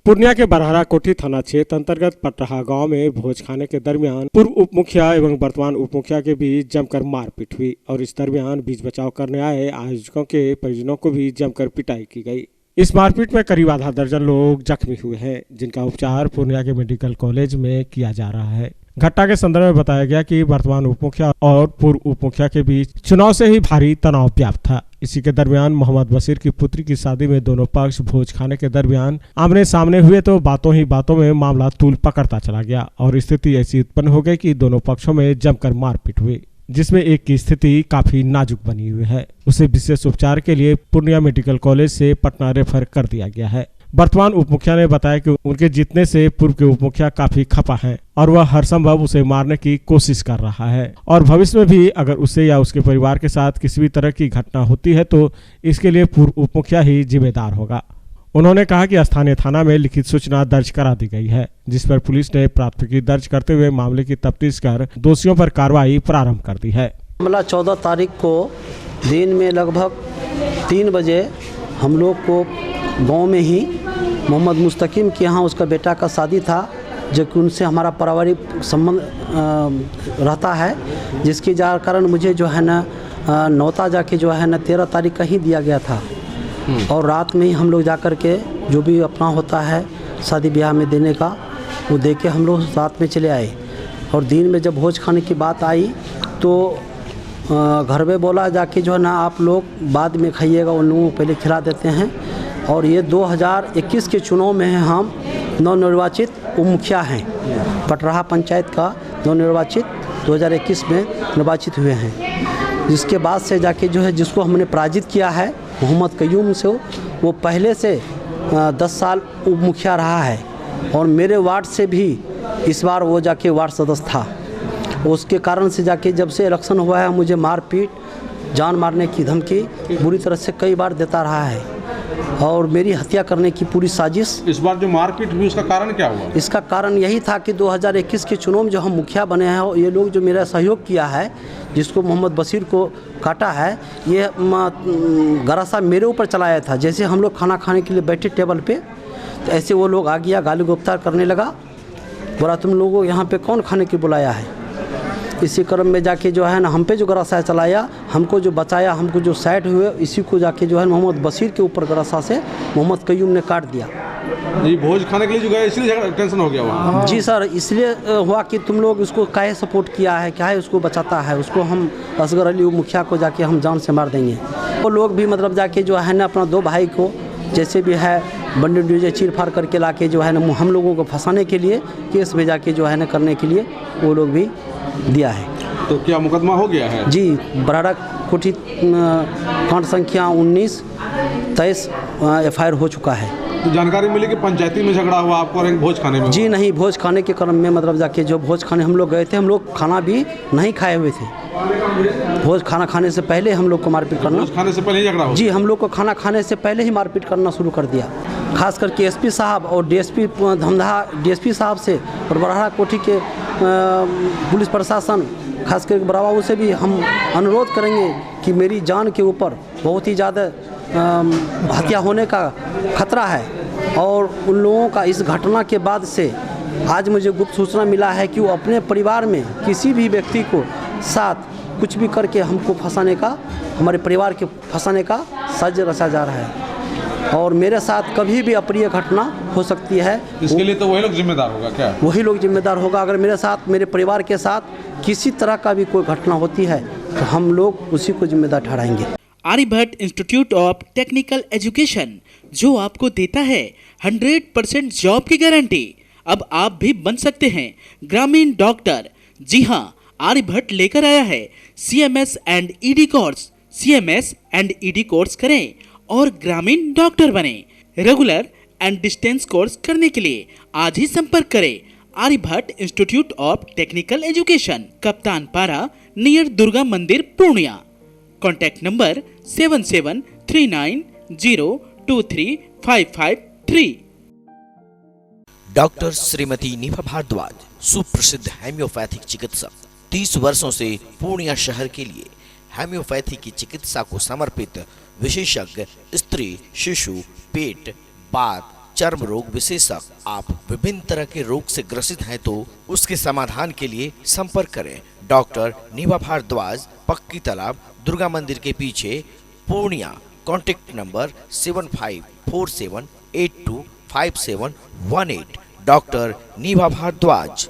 पूर्णिया के बरहरा कोठी थाना क्षेत्र अंतर्गत पटराहा गांव में भोज खाने के दरमियान पूर्व उप मुखिया एवं वर्तमान उप मुखिया के बीच जमकर मारपीट हुई और इस दरमियान बीच बचाव करने आए आयोजकों के परिजनों को भी जमकर पिटाई की गई। इस मारपीट में करीब आधा दर्जन लोग जख्मी हुए हैं, जिनका उपचार पूर्णिया के मेडिकल कॉलेज में किया जा रहा है। घटना के संदर्भ में बताया गया कि वर्तमान उप मुखिया और पूर्व उप मुखिया के बीच चुनाव से ही भारी तनाव व्याप्त था। इसी के दरमियान मोहम्मद बशीर की पुत्री की शादी में दोनों पक्ष भोज खाने के दरमियान आमने सामने हुए तो बातों ही बातों में मामला तूल पकड़ता चला गया और स्थिति ऐसी उत्पन्न हो गई कि दोनों पक्षों में जमकर मारपीट हुई, जिसमें एक की स्थिति काफी नाजुक बनी हुई है। उसे विशेष उपचार के लिए पूर्णिया मेडिकल कॉलेज से पटना रेफर कर दिया गया है। वर्तमान उप मुखिया ने बताया कि उनके जीतने से पूर्व के उप मुखिया काफी खफा हैं और वह हर संभव उसे मारने की कोशिश कर रहा है और भविष्य में भी अगर उससे या उसके परिवार के साथ किसी भी तरह की घटना होती है तो इसके लिए पूर्व उप मुखिया ही जिम्मेदार होगा। उन्होंने कहा कि स्थानीय थाना में लिखित सूचना दर्ज करा दी गई है, जिस पर पुलिस ने प्राथमिकी दर्ज करते हुए मामले की तफ्तीश कर दोषियों पर कार्रवाई प्रारंभ कर दी है। मामला 14 तारीख को दिन में लगभग 3 बजे हम लोग को गांव में ही मोहम्मद मुस्तकीम के यहाँ उसका बेटा का शादी था, जो कि उनसे हमारा पारिवारिक संबंध रहता है, जिसके कारण मुझे जो है ना नौता जाके जो है ना 13 तारीख का ही दिया गया था और रात में ही हम लोग जा कर के जो भी अपना होता है शादी ब्याह में देने का वो दे के हम लोग रात में चले आए। और दिन में जब भोज खाने की बात आई तो घर में बोला जाके जो है ना आप लोग बाद में खाइएगा, उन लोगों को पहले खिला देते हैं। और ये 2021 के चुनाव में हम नवनिर्वाचित उप मुखिया हैं, पटराहा पंचायत का नवनिर्वाचित 2021 में निर्वाचित हुए हैं। जिसके बाद से जाके जो है जिसको हमने पराजित किया है मोहम्मद कयूम से, वो पहले से 10 साल उप मुखिया रहा है और मेरे वार्ड से भी इस बार वो जाके वार्ड सदस्य था। उसके कारण से जाके जब से इलेक्शन हुआ है मुझे मारपीट, जान मारने की धमकी बुरी तरह से कई बार देता रहा है और मेरी हत्या करने की पूरी साजिश। इस बार जो मारपीट हुई उसका कारण क्या हुआ? इसका कारण यही था कि 2021 के चुनाव में जो हम मुखिया बने हैं, ये लोग जो मेरा सहयोग किया है, जिसको मोहम्मद बशीर को काटा है, ये गरासा मेरे ऊपर चलाया था। जैसे हम लोग खाना खाने के लिए बैठे टेबल पे तो ऐसे वो लोग आ गया, गाली गुफ्तार करने लगा, बोला तुम लोगों यहाँ पे कौन खाने के बुलाया है। इसी क्रम में जाके जो है ना हम पे जो गरासा चलाया, हमको जो बचाया, हमको जो साइड हुए, इसी को जाके जो है मोहम्मद बशीर के ऊपर गरासा से मोहम्मद कयूम ने काट दिया। ये भोज खाने के लिए जो गए इसलिए टेंशन हो गया वहाँ? जी सर, इसलिए हुआ कि तुम लोग उसको काहे सपोर्ट किया है, क्या है उसको बचाता है, उसको हम असगर अली मुखिया को जाके हम जान से मार देंगे। वो लोग भी मतलब जाके जो है ना अपना 2 भाई को जैसे भी है बंडल डीजे चीर फाड़ करके लाके जो है ना हम लोगों को फंसाने के लिए केस भेजा के जो है ना करने के लिए वो लोग भी दिया है। तो क्या मुकदमा हो गया है? जी, बरहरा कोठी कांड संख्या 19-23 FIR हो चुका है। तो जानकारी मिली कि पंचायती में झगड़ा हुआ आपको और भोज खाने में? जी नहीं, भोज खाने के क्रम में मतलब जाके जो भोज खाने हम लोग गए थे, हम लोग खाना भी नहीं खाए हुए थे। भोज खाना खाने से पहले हम लोग को मारपीट करना, भोज खाने से पहले ही झगड़ा हो? जी, हम लोग को खाना खाने से पहले ही मारपीट करना शुरू कर दिया। खास करके SP साहब और DSP धमधा DSP साहब से और बरहरा कोठी के पुलिस प्रशासन खास करके बराबाबू से भी हम अनुरोध करेंगे कि मेरी जान के ऊपर बहुत ही ज़्यादा हत्या होने का खतरा है और उन लोगों का इस घटना के बाद से आज मुझे गुप्त सूचना मिला है कि वो अपने परिवार में किसी भी व्यक्ति को साथ कुछ भी करके हमको फंसाने का, हमारे परिवार के फंसाने का साजिश रचा जा रहा है और मेरे साथ कभी भी अप्रिय घटना हो सकती है। इसके लिए तो वही लोग जिम्मेदार होगा क्या? वही लोग जिम्मेदार होगा। अगर मेरे साथ, मेरे परिवार के साथ किसी तरह का भी कोई घटना होती है तो हम लोग उसी को जिम्मेदार ठहराएंगे। Aryabhatta institute of technical education, जो आपको देता है 100% जॉब की गारंटी। अब आप भी बन सकते हैं ग्रामीण डॉक्टर। जी हाँ, आर्यभट्ट लेकर आया है CMS and ED course. CMS and ED course करें और ग्रामीण डॉक्टर बने। रेगुलर एंड डिस्टेंस कोर्स करने के लिए आज ही संपर्क करें Aryabhatta institute of technical education, Kaptan Para, near Durga मंदिर, Purnia. Contact number 7739023553। Doctor Shrimati Nibha Bhardwaj, सुप्रसिद्ध हेम्योपैथिक चिकित्सक, 30 वर्षों से पूर्णिया शहर के लिए हेम्योपैथी की चिकित्सा को समर्पित विशेषज्ञ, स्त्री, शिशु, पेट, बात, चर्म रोग विशेषज्ञ। आप विभिन्न तरह के रोग से ग्रसित हैं तो उसके समाधान के लिए संपर्क करें डॉक्टर नीवा भारद्वाज, पक्की तालाब, दुर्गा मंदिर के पीछे, Purnia. Contact number 7547825718। Doctor Neeva Bhardwaj.